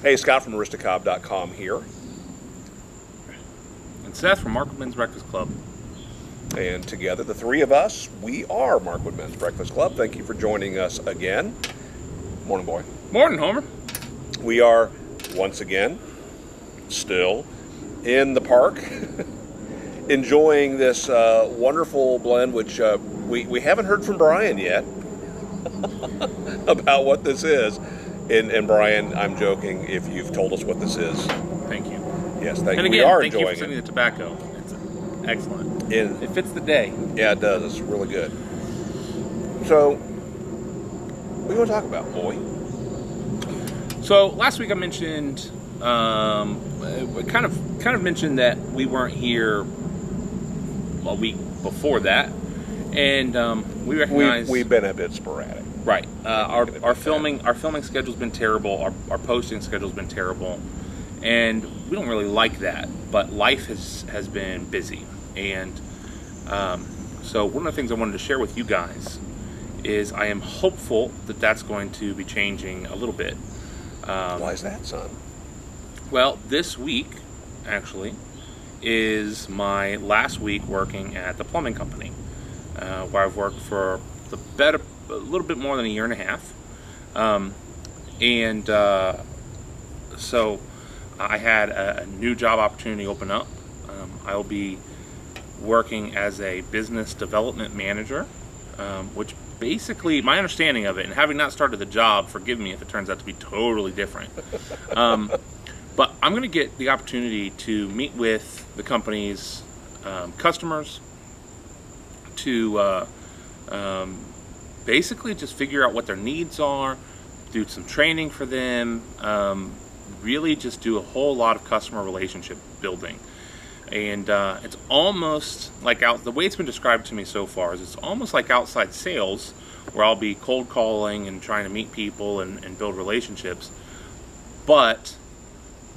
Hey, Scott from Aristocob.com here. And Seth from Markwood Men's Breakfast Club. And together, the three of us, we are Markwood Men's Breakfast Club. Thank you for joining us again. Morning, boy. Morning, Homer. We are, once again, still in the park, enjoying this wonderful blend, which we haven't heard from Brian yet about what this is. And Brian, I'm joking if you've told us what this is. Thank you. Yes, thank you. And again, we are thank you enjoying for sending it. the tobacco. It's excellent. And it fits the day. Yeah, it does. It's really good. So, what do you want to talk about, boy? So last week I mentioned, kind of mentioned that we weren't here a week before that, and we recognized we've been a bit sporadic. Right. Our filming schedule's been terrible. Our posting schedule's been terrible, and we don't really like that. But life has been busy, and so one of the things I wanted to share with you guys is I am hopeful that that's going to be changing a little bit. Why is that, son? Well, this week actually is my last week working at the plumbing company, where I've worked for a little bit more than a year and a half, so I had a new job opportunity open up. I'll be working as a business development manager, which basically, my understanding of it, and having not started the job, forgive me if it turns out to be totally different, but I'm going to get the opportunity to meet with the company's customers to basically just figure out what their needs are, do some training for them, really just do a whole lot of customer relationship building. And it's almost like the way it's been described to me so far is it's almost like outside sales, where I'll be cold calling and trying to meet people and build relationships. But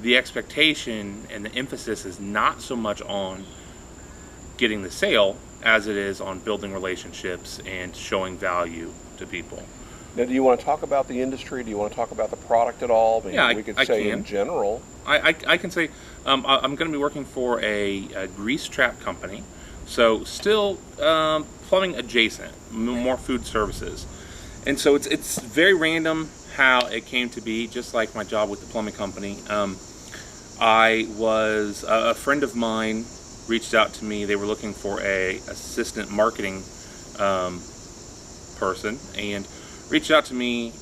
the expectation and the emphasis is not so much on getting the sale as it is on building relationships and showing value to people. Now, do you want to talk about the industry? Do you want to talk about the product at all? We could say in general. I can say I'm going to be working for a grease trap company, so still plumbing adjacent, more food services, and so it's very random how it came to be. Just like my job with the plumbing company, I was a friend of mine reached out to me. They were looking for a assistant marketing person, and reached out to me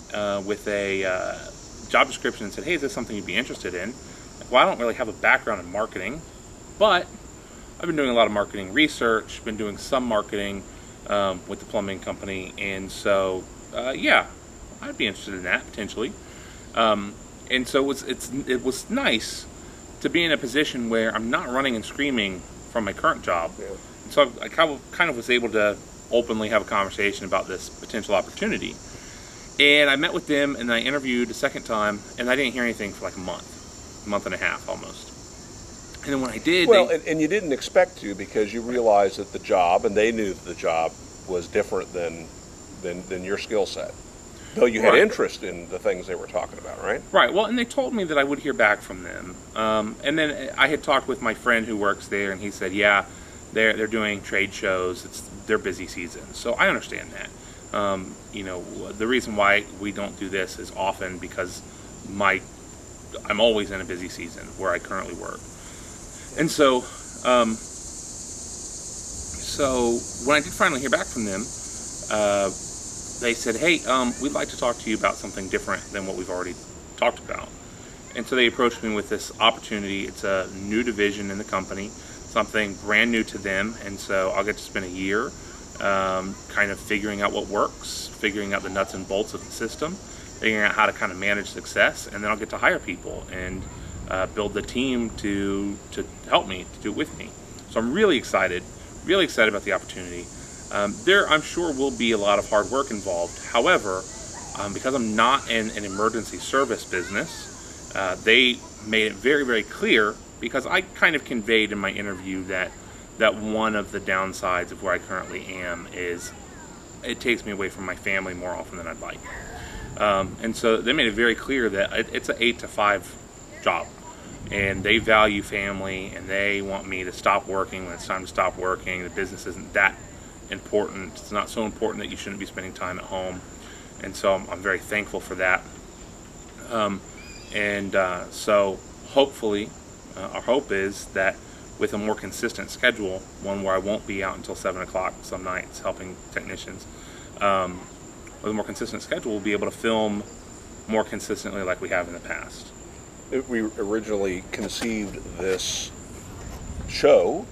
with a job description and said, hey, is this something you'd be interested in? Well, I don't really have a background in marketing, but I've been doing a lot of marketing research, been doing some marketing with the plumbing company, and so yeah, I'd be interested in that potentially. And so it was nice to be in a position where I'm not running and screaming from my current job. Yeah. And so I kind of was able to openly have a conversation about this potential opportunity. And I met with them and I interviewed a second time, and I didn't hear anything for like a month and a half almost. And then when I did... Well, and you didn't expect to, because you realized that the job, and they knew that the job was different than your skill set. Though you had interest in the things they were talking about, right? Right. Well, and they told me that I would hear back from them. And then I had talked with my friend who works there, and he said, yeah, they're doing trade shows. It's their busy season. So I understand that. The reason why we don't do this is often because I'm always in a busy season where I currently work. And so when I did finally hear back from them, they said, hey, we'd like to talk to you about something different than what we've already talked about. And so they approached me with this opportunity. It's a new division in the company, something brand new to them, and so I'll get to spend a year kind of figuring out what works, figuring out the nuts and bolts of the system, figuring out how to kind of manage success, and then I'll get to hire people and build the team to help me, to do it with me. So I'm really excited about the opportunity. There, I'm sure, will be a lot of hard work involved. However, because I'm not in an emergency service business, they made it very, very clear, because I kind of conveyed in my interview that one of the downsides of where I currently am is it takes me away from my family more often than I'd like. And so they made it very clear that it's an 8 to 5 job, and they value family, and they want me to stop working when it's time to stop working. The business isn't that important. It's not so important that you shouldn't be spending time at home, and so I'm very thankful for that. So hopefully, our hope is that with a more consistent schedule, one where I won't be out until 7 o'clock some nights helping technicians, with a more consistent schedule, we'll be able to film more consistently like we have in the past. We originally conceived this show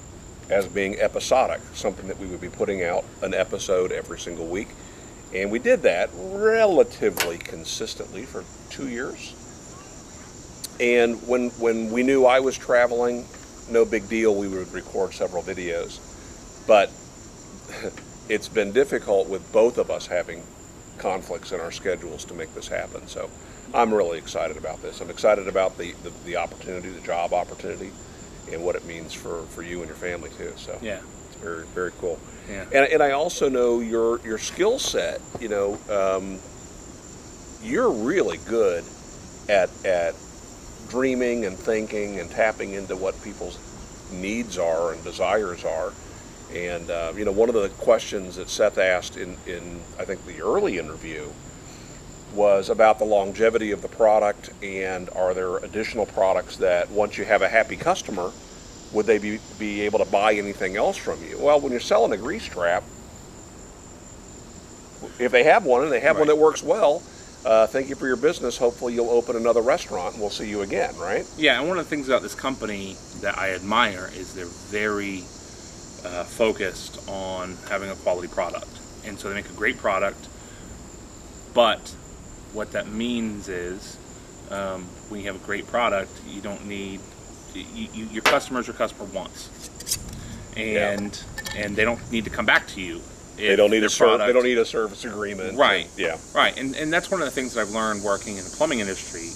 as being episodic, something that we would be putting out an episode every single week. And we did that relatively consistently for 2 years. And when we knew I was traveling, no big deal, we would record several videos. But it's been difficult with both of us having conflicts in our schedules to make this happen. So I'm really excited about this. I'm excited about the opportunity, the job opportunity, and what it means for you and your family too. So yeah, it's very, very cool. Yeah. And I also know your skill set. You know, you're really good at dreaming and thinking and tapping into what people's needs are and desires are. And you know, one of the questions that Seth asked in I think the early interview was about the longevity of the product, and are there additional products that once you have a happy customer, would they be able to buy anything else from you? Well, when you're selling a grease trap, if they have one and they have one that works well, thank you for your business. Hopefully you'll open another restaurant and we'll see you again, right? Yeah, and one of the things about this company that I admire is they're very focused on having a quality product. And so they make a great product, but what that means is when you have a great product, you don't need, your customer's your customer once. And they don't need to come back to you. They don't need a service agreement. Right. Yeah. Right. And that's one of the things that I've learned working in the plumbing industry.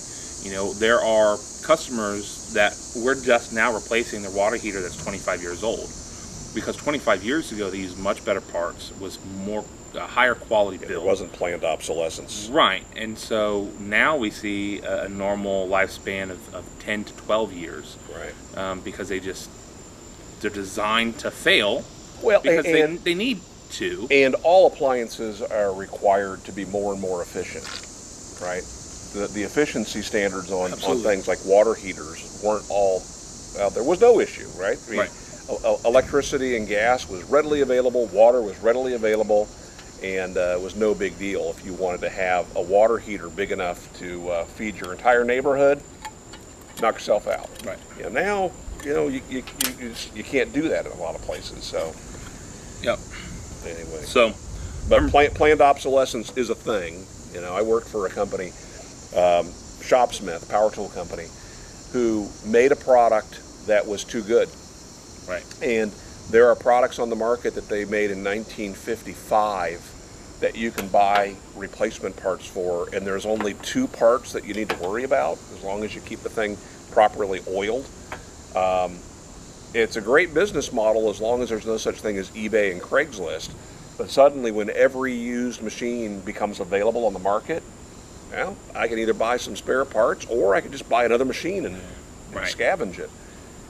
You know, there are customers that we're just now replacing their water heater that's 25 years old. Because 25 years ago, they used much better parts, was more higher quality build. There wasn't planned obsolescence. Right. And so now we see a normal lifespan of 10 to 12 years. Right. Because they're designed to fail. Well, because they need to. And all appliances are required to be more and more efficient, right? The efficiency standards on things like water heaters weren't all, well, there was no issue, right? I mean, right. Electricity and gas was readily available, water was readily available, and it was no big deal if you wanted to have a water heater big enough to feed your entire neighborhood. Knock yourself out. Right. You know, now, you know, you can't do that in a lot of places. So. Yep. Anyway. So. But planned obsolescence is a thing. You know, I worked for a company, Shopsmith, power tool company, who made a product that was too good. Right. And there are products on the market that they made in 1955 that you can buy replacement parts for, and there's only 2 parts that you need to worry about as long as you keep the thing properly oiled. It's a great business model as long as there's no such thing as eBay and Craigslist. But suddenly, when every used machine becomes available on the market, well, I can either buy some spare parts or I can just buy another machine and scavenge it.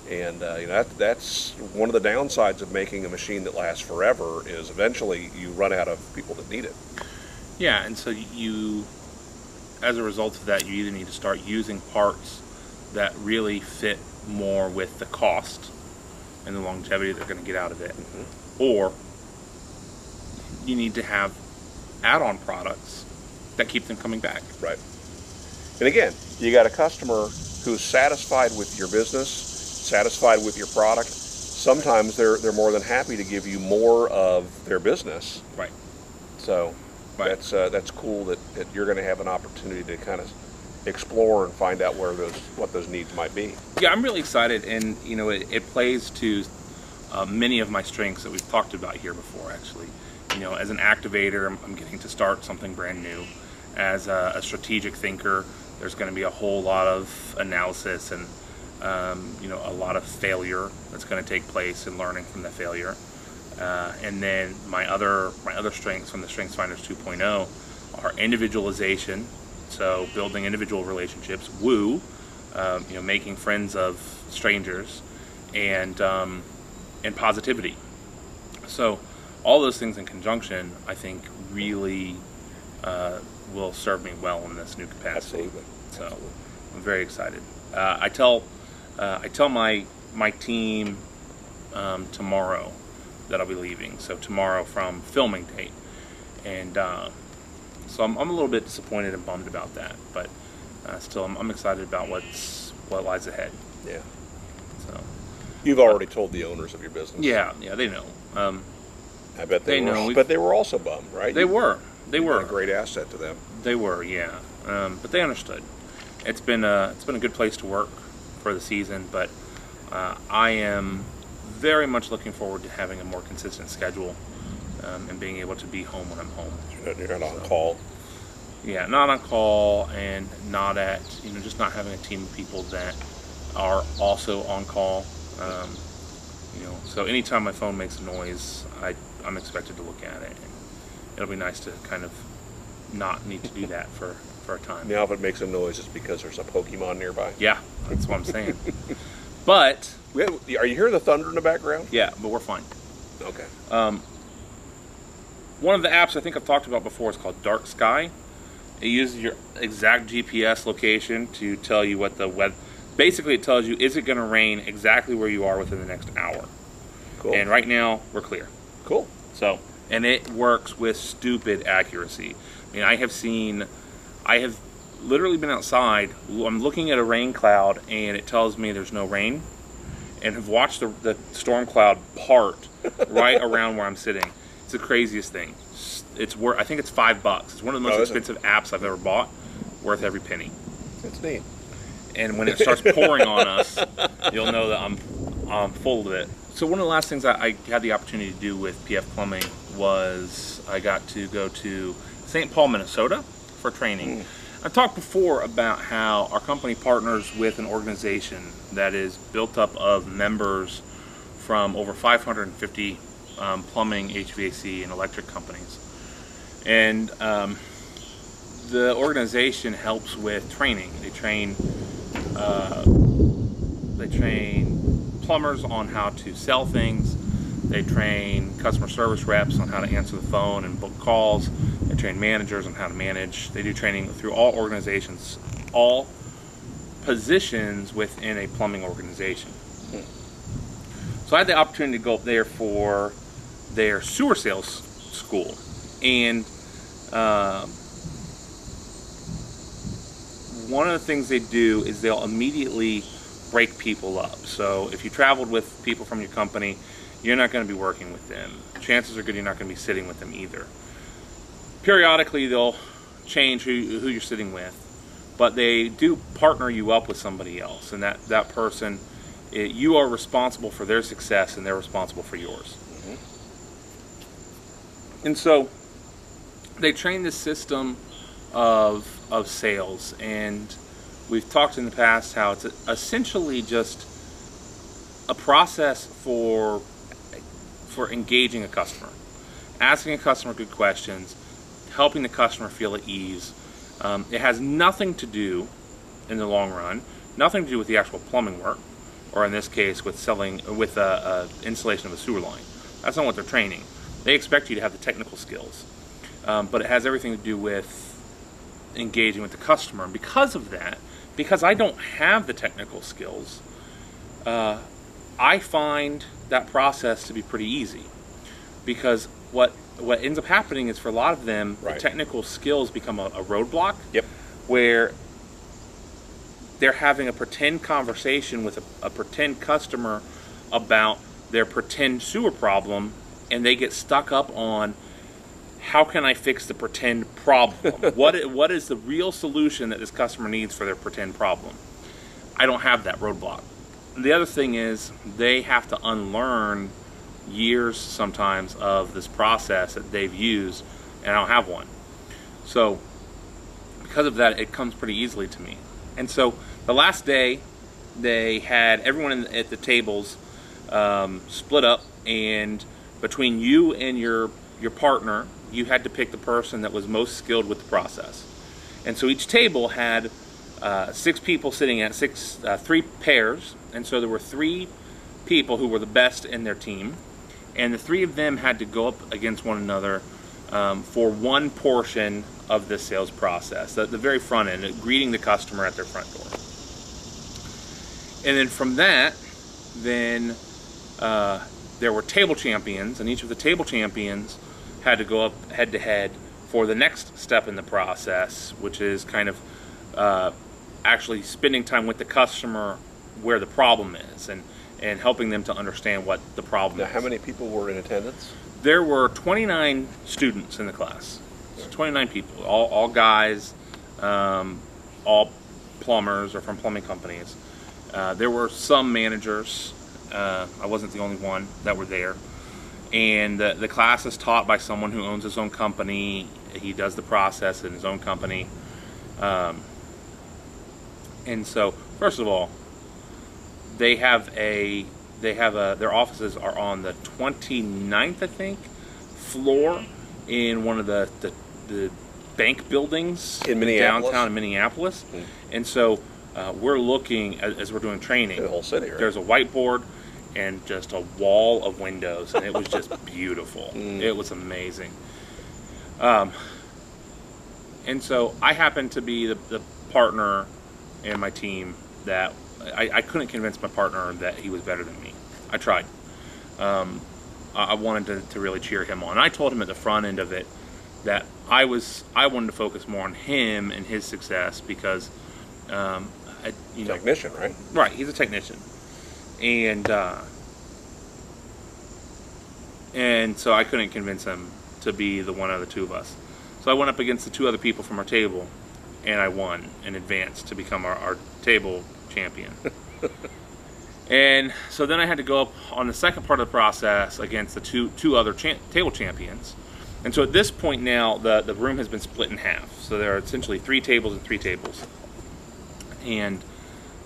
And you know, that's one of the downsides of making a machine that lasts forever is eventually you run out of people that need it. Yeah, and so you, as a result of that, you either need to start using parts that really fit more with the cost and the longevity they're going to get out of it, or you need to have add-on products that keep them coming back. Right. And again, you got a customer who's satisfied with your business, satisfied with your product. Sometimes they're more than happy to give you more of their business. Right. So that's cool that you're going to have an opportunity to kind of explore and find out what those needs might be. Yeah, I'm really excited, and you know, it plays to many of my strengths that we've talked about here before. Actually, you know, as an activator, I'm getting to start something brand new. As a strategic thinker, there's going to be a whole lot of analysis and you know, a lot of failure that's going to take place and learning from the failure. And then my other strengths from the Strengths Finders 2.0 are individualization, so building individual relationships, woo, making friends of strangers, and positivity. So all those things in conjunction, I think, really will serve me well in this new capacity. Absolutely. So Absolutely. I'm very excited. I tell my team tomorrow that I'll be leaving. So tomorrow from filming date, and so I'm a little bit disappointed and bummed about that, but still I'm excited about what lies ahead. Yeah. So You've already told the owners of your business. yeah, they know. I bet they know. But they were also bummed, right? They were Been a great asset to them. They were, yeah. But they understood. It's been a good place to work for the season, but I am very much looking forward to having a more consistent schedule and being able to be home when I'm home. You're not on call. Yeah, not on call, and not at just not having a team of people that are also on call. So anytime my phone makes a noise, I'm expected to look at it. And it'll be nice to kind of not need to do that for a time. Now, if it makes a noise, it's because there's a Pokemon nearby. Yeah, that's what I'm saying. But Are you hearing the thunder in the background? yeah, but we're fine. Okay. One of the apps I think I've talked about before is called Dark Sky. It uses your exact GPS location to tell you what the weather. Basically, it tells you, is it going to rain exactly where you are within the next hour? Cool. And right now, we're clear. Cool. So, and it works with stupid accuracy. I mean, I have literally been outside. I'm looking at a rain cloud, and it tells me there's no rain, and have watched the storm cloud part right around where I'm sitting. It's the craziest thing. I think it's $5. It's one of the most expensive apps I've ever bought. Worth every penny. That's neat. And when it starts pouring on us, you'll know that I'm full of it. So one of the last things I had the opportunity to do with PF Plumbing was I got to go to St. Paul, Minnesota for training. I've talked before about how our company partners with an organization that is built up of members from over 550 plumbing, HVAC, and electric companies. And the organization helps with training. They train plumbers on how to sell things. They train customer service reps on how to answer the phone and book calls. They train managers on how to manage. They do training through all organizations, all positions within a plumbing organization. So I had the opportunity to go up there for their sewer sales school. And one of the things they do is they'll immediately break people up. So if you traveled with people from your company, you're not going to be working with them. Chances are good you're not going to be sitting with them either. Periodically, they'll change who you're sitting with, but they do partner you up with somebody else, and that person, you are responsible for their success, and they're responsible for yours. And so they train this system of sales, and we've talked in the past how it's essentially just a process for engaging a customer, asking a customer good questions, helping the customer feel at ease. It has nothing to do, in the long run, nothing to do with the actual plumbing work, or in this case, with installation of a sewer line. That's not what they're training. They expect you to have the technical skills, but it has everything to do with engaging with the customer. And because of that, because I don't have the technical skills, I find that process to be pretty easy. Because what ends up happening is, for a lot of them, the technical skills become a roadblock. Yep. Where they're having a pretend conversation with a pretend customer about their pretend sewer problem, and they get stuck up on, how can I fix the pretend problem? What is the real solution that this customer needs for their pretend problem? I don't have that roadblock. The other thing is, they have to unlearn years sometimes of this process that they've used, and I don't have one. So because of that, it comes pretty easily to me. And so the last day, they had everyone at the tables split up, and between you and your partner, you had to pick the person that was most skilled with the process. And so each table had 6 people sitting at 3 pairs, and so there were 3 people who were the best in their team, and the 3 of them had to go up against one another for one portion of the sales process, the very front end, greeting the customer at their front door. And then from that, there were table champions, and each of the table champions had to go up head to head for the next step in the process, which is kind of actually spending time with the customer where the problem is, and helping them to understand what the problem is. Now, how many people were in attendance? There were 29 students in the class. So 29 people, all guys, all plumbers or from plumbing companies. There were some managers. I wasn't the only one that were there. And the class is taught by someone who owns his own company. He does the process in his own company. And so, first of all, their offices are on the 29th, I think, floor in one of the bank buildings in Minneapolis? Downtown in Minneapolis. Mm. And so we're looking, as we're doing training, the whole city, right? There's a whiteboard and just a wall of windows, and it was just beautiful. It was amazing. And so I happened to be the partner in my team that I couldn't convince my partner that he was better than me. I tried. I wanted to really cheer him on. I told him at the front end of it that I wanted to focus more on him and his success because, technician, right? Right, he's a technician, and so I couldn't convince him to be the one out of the 2 of us. So I went up against the 2 other people from our table, and I won and advanced to become our table champion. And so then I had to go up on the second part of the process against the two other table champions. And so at this point now, the room has been split in half. So there are essentially 3 tables and 3 tables. And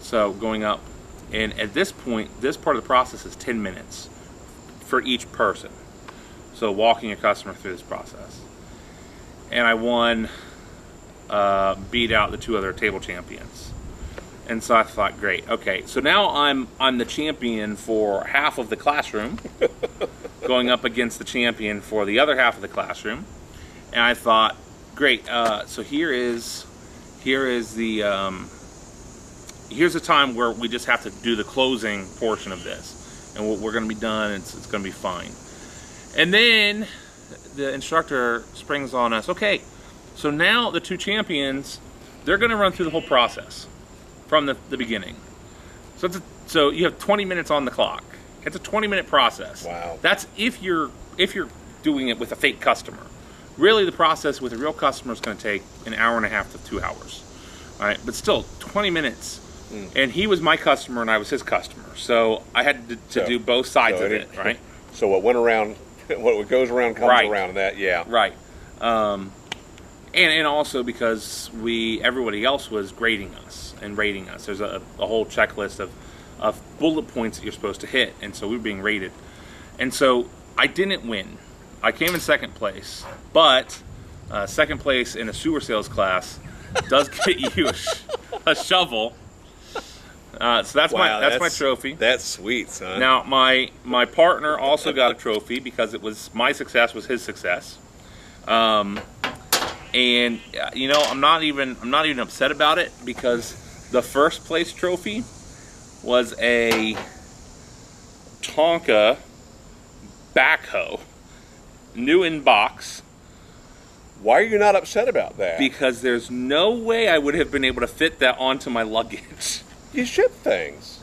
so going up, and at this point, this part of the process is 10 minutes for each person. So walking a customer through this process. And I won, beat out the 2 other table champions. And so I thought, great, okay, so now I'm the champion for half of the classroom, going up against the champion for the other half of the classroom. And I thought, great, so here's a time where we just have to do the closing portion of this, and we're going to be done. It's going to be fine. And then the instructor springs on us. Okay, so now the 2 champions, they're going to run through the whole process from the beginning. So you have 20 minutes on the clock. It's a 20-minute process. Wow. That's if you're doing it with a fake customer. Really, the process with a real customer is going to take an hour and a half to 2 hours. All right, but still 20 minutes. And he was my customer and I was his customer. So I had to do both sides of it, right? So what went around, what goes around comes around, and that, yeah. Right. And also because everybody else was grading us and rating us. There's a whole checklist of bullet points that you're supposed to hit, and so we were being rated. And so I didn't win. I came in second place, but second place in a sewer sales class does get you a shovel. So that's my trophy. That's sweet, son. Now my partner also got a trophy because it was my success was his success. And I'm not even upset about it because the first place trophy was a Tonka backhoe, new in box. Why are you not upset about that? Because there's no way I would have been able to fit that onto my luggage. You ship things.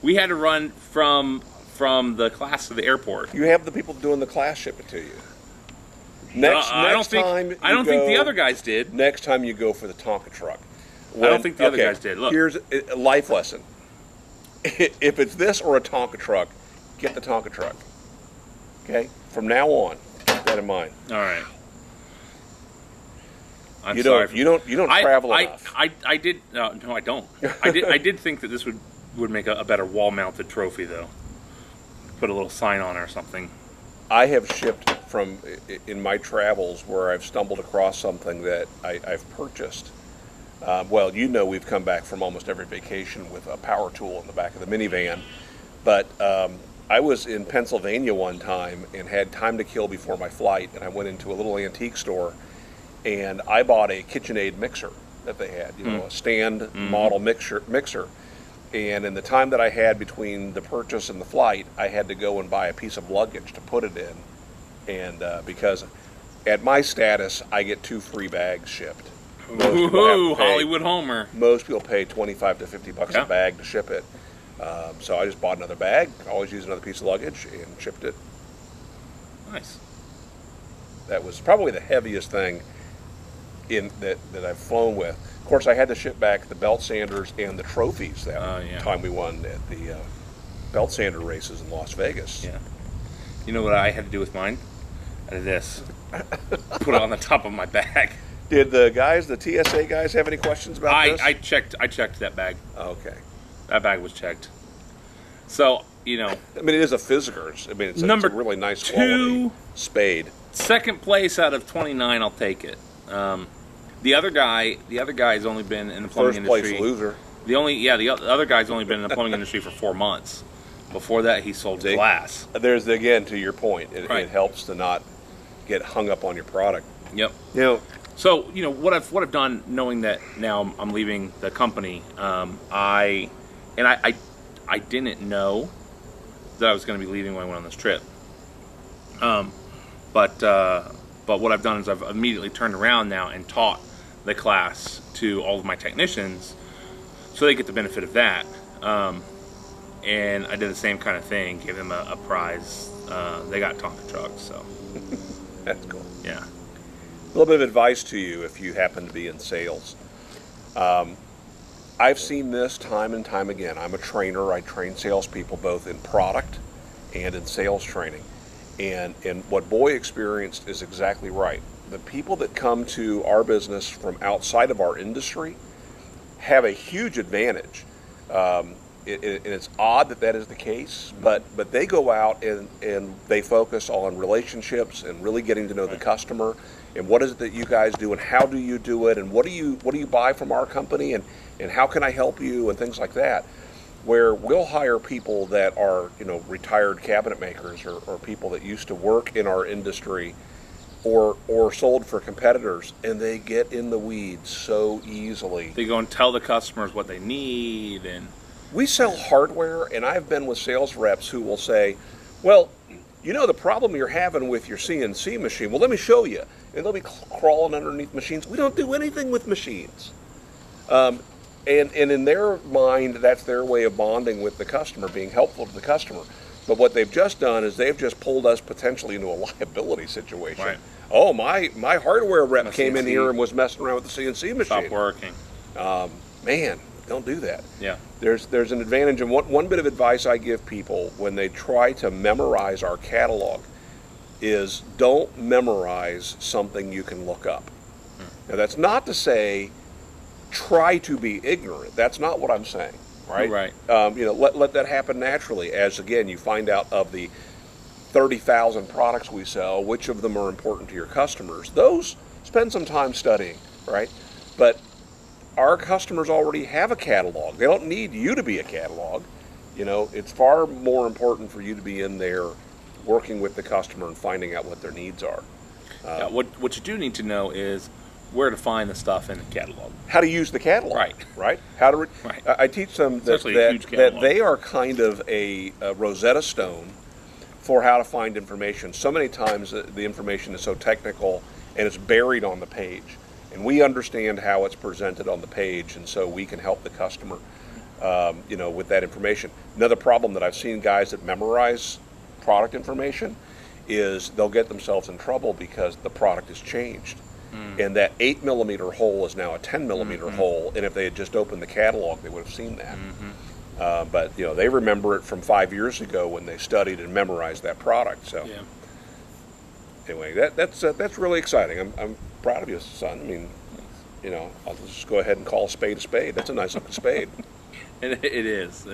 We had to run from the class to the airport. You have the people doing the class ship it to you. I don't think the other guys did. Next time you go for the Tonka truck. I don't think the other guys did. Look. Here's a life lesson. If it's this or a Tonka truck, get the Tonka truck. Okay? From now on, keep that in mind. All right. You don't travel enough. I did. No, I don't. I did think that this would make a better wall-mounted trophy, though. Put a little sign on it or something. I have shipped in my travels where I've stumbled across something that I've purchased. Well, we've come back from almost every vacation with a power tool in the back of the minivan, but I was in Pennsylvania one time and had time to kill before my flight, and I went into a little antique store, and I bought a KitchenAid mixer that they had, a stand model mixer. And in the time that I had between the purchase and the flight, I had to go and buy a piece of luggage to put it in. And because at my status, I get 2 free bags shipped. Ooh, Hollywood Homer. Most people pay $25 to $50 a bag to ship it. So I just bought another bag, always use another piece of luggage, and shipped it. Nice. That was probably the heaviest thing that I've flown with. Of course, I had to ship back the belt sanders and the trophies that time we won at the belt sander races in Las Vegas. Yeah. You know what I had to do with mine? I did this. Put it on the top of my bag. Did the TSA guys, have any questions about this? I checked that bag. Okay. That bag was checked. So, I mean, it is a Fiskars. I mean, it's a really nice quality spade. Second place out of 29, I'll take it. The other guy's only been in the plumbing industry. First place loser. The other guy's only been in the plumbing industry for 4 months. Before that, he sold glass. There's, again, to your point, it helps to not get hung up on your product. Yep. So, what I've done, knowing that now I'm leaving the company, I didn't know that I was going to be leaving when I went on this trip. But what I've done is I've immediately turned around now and taught the class to all of my technicians, so they get the benefit of that. And I did the same kind of thing, gave them a prize. They got Tonka trucks, so. That's cool. Yeah. A little bit of advice to you if you happen to be in sales. I've seen this time and time again. I'm a trainer. I train salespeople both in product and in sales training. And what Boy experienced is exactly right. The people that come to our business from outside of our industry have a huge advantage. And it's odd that is the case, but they go out and they focus on relationships and really getting to know the customer and what is it that you guys do and how do you do it and what do you buy from our company and how can I help you and things like that. Where we'll hire people that are retired cabinet makers or people that used to work in our industry or sold for competitors, and they get in the weeds so easily. They go and tell the customers what they need. And we sell hardware, and I've been with sales reps who will say, well, the problem you're having with your CNC machine, well, let me show you. And they'll be crawling underneath machines. We don't do anything with machines. And in their mind, that's their way of bonding with the customer, being helpful to the customer. But what they've just done is they've just pulled us potentially into a liability situation. Right. Oh, my hardware rep came in here and was messing around with the CNC machine. Stop working. Man, don't do that. Yeah. There's an advantage. And one bit of advice I give people when they try to memorize our catalog is don't memorize something you can look up. Now, that's not to say try to be ignorant. That's not what I'm saying, right? Right. Let that happen naturally as, again, you find out of the 30,000 products we sell, which of them are important to your customers. Those, spend some time studying, right? But our customers already have a catalog. They don't need you to be a catalog. It's far more important for you to be in there working with the customer and finding out what their needs are. What you do need to know is where to find the stuff in the catalog. How to use the catalog. Right. How to. I teach them that they are kind of a Rosetta Stone for how to find information. So many times the information is so technical and it's buried on the page. And we understand how it's presented on the page, and so we can help the customer, with that information. Another problem that I've seen guys that memorize product information is they'll get themselves in trouble because the product has changed. And that 8mm hole is now a 10mm hole, and if they had just opened the catalog, they would have seen that. But they remember it from 5 years ago when they studied and memorized that product. So anyway, that's really exciting. I'm proud of you, son. I mean, I'll just go ahead and call a spade a spade. That's a nice looking spade. It is.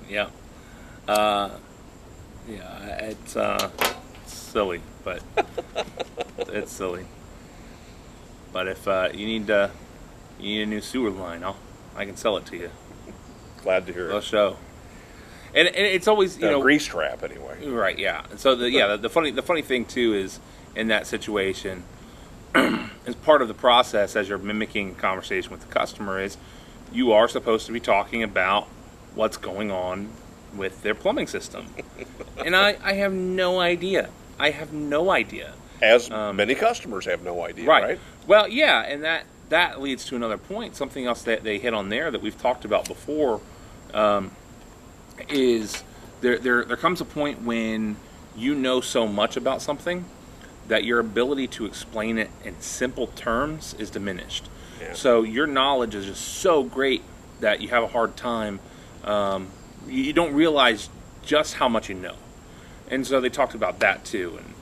Yeah. It's silly, but it's silly. But if you need a new sewer line, I can sell it to you. Glad to hear They'll it. show. And it's always Grease trap anyway. Right, yeah. So the funny thing too is in that situation, as part of the process as you're mimicking conversation with the customer is you are supposed to be talking about what's going on with their plumbing system. And I have no idea. I have no idea. As many customers have no idea, right? Well, yeah, and that leads to another point. Something else that they hit on there that we've talked about before is there comes a point when you know so much about something that your ability to explain it in simple terms is diminished. Yeah. So your knowledge is just so great that you have a hard time. You don't realize just how much you know. And so they talked about that too, and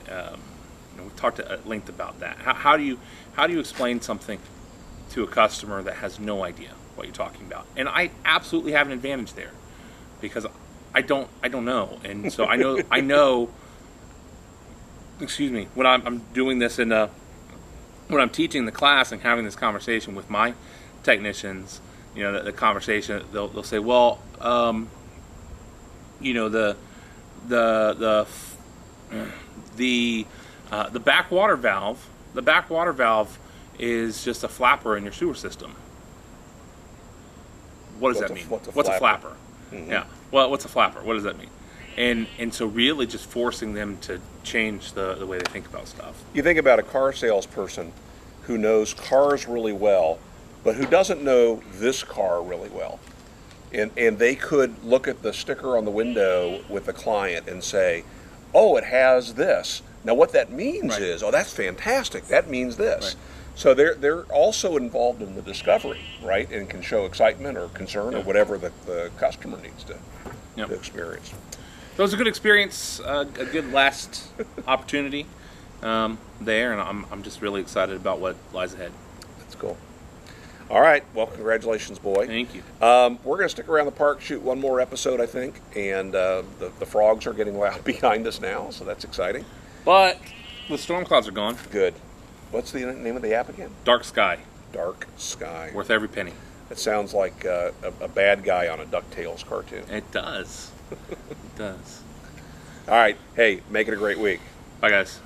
we've talked at length about that. How do you explain something to a customer that has no idea what you're talking about? And I absolutely have an advantage there because I don't know, and so I know. Excuse me. When I'm doing this when I'm teaching the class and having this conversation with my technicians, the conversation they'll say, well, the backwater valve is just a flapper in your sewer system. What does that mean? What's a flapper? Mm-hmm. Yeah. Well, what's a flapper? What does that mean? And so really just forcing them to change the way they think about stuff. You think about a car salesperson who knows cars really well, but who doesn't know this car really well. And they could look at the sticker on the window with the client and say, oh, it has this. Now what that means is, oh, that's fantastic. That means this. Right. So they're also involved in the discovery, right? And can show excitement or concern or whatever the customer needs to experience. So it was a good experience, a good last opportunity there, and I'm just really excited about what lies ahead. That's cool. All right. Well, congratulations, boy. Thank you. We're going to stick around the park, shoot one more episode, I think, and the frogs are getting loud behind us now, so that's exciting. But the storm clouds are gone. Good. What's the name of the app again? Dark Sky. Dark Sky. Worth every penny. It sounds like a bad guy on a DuckTales cartoon. It does. It does. All right. Hey, make it a great week. Bye, guys.